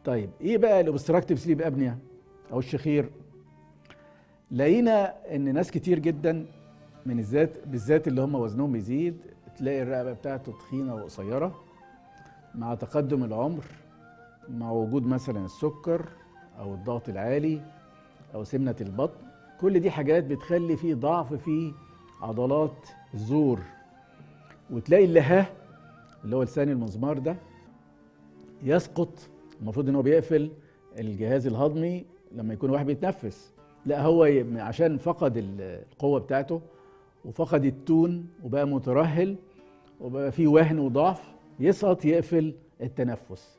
طيب ايه بقى الاوبستراكتيف سليب ابنيا او الشخير؟ لقينا ان ناس كتير جدا من بالذات اللي هم وزنهم بيزيد، تلاقي الرقبه بتاعته تخينه وقصيره مع تقدم العمر، مع وجود مثلا السكر او الضغط العالي او سمنه البطن. كل دي حاجات بتخلي فيه ضعف في عضلات الزور، وتلاقي اللهاه اللي هو لسان المزمار ده يسقط. المفروض ان هو بيقفل الجهاز الهضمي لما يكون واحد بيتنفس، لا هو عشان فقد القوه بتاعته وفقد التون وبقى مترهل وبقى فيه وهن وضعف، يسقط يقفل التنفس.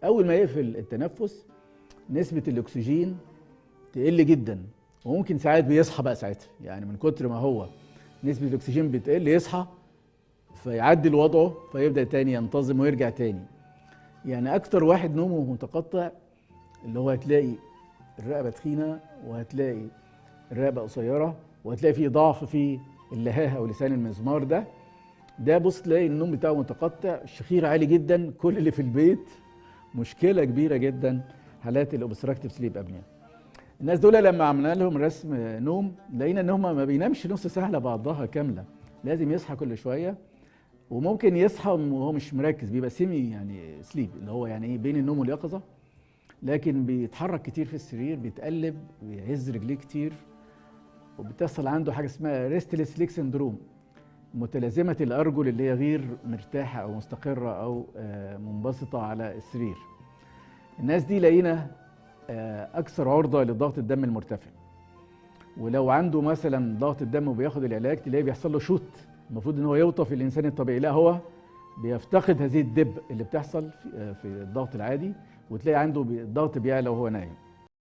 اول ما يقفل التنفس نسبه الاكسجين تقل جدا، وممكن ساعات بيصحى بقى ساعتها، يعني من كتر ما هو نسبه الاكسجين بتقل يصحى فيعدل وضعه فيبدا تاني ينتظم ويرجع تاني. يعني اكتر واحد نومه متقطع اللي هو هتلاقي الرقبه تخينه وهتلاقي الرقبه قصيره وهتلاقي فيه ضعف في اللهاه او لسان المزمار ده بص تلاقي النوم بتاعه متقطع، الشخير عالي جدا. كل اللي في البيت مشكله كبيره جدا حالات الاوبستراكتيف سليب ابنيا. الناس دول لما عملنا لهم رسم نوم لقينا ان هم ما بينامش نص ساعه على بعضها كامله، لازم يصحى كل شويه، وممكن يصحى وهو مش مركز، بيبقى سيمي يعني سليب اللي هو يعني ايه بين النوم واليقظه، لكن بيتحرك كتير في السرير، بيتقلب، بيهز رجليه كتير، وبتحصل عنده حاجه اسمها ريستلس ليك سندروم، متلازمه الارجل اللي هي غير مرتاحه او مستقره او منبسطه على السرير. الناس دي لقينا اكثر عرضه لضغط الدم المرتفع، ولو عنده مثلا ضغط الدم وبياخد العلاج تلاقيه بيحصل له شوت. المفروض ان هو يوطى في الانسان الطبيعي، لا هو بيفتقد هذه الدب اللي بتحصل في الضغط العادي، وتلاقي عنده الضغط بيعلى وهو نايم.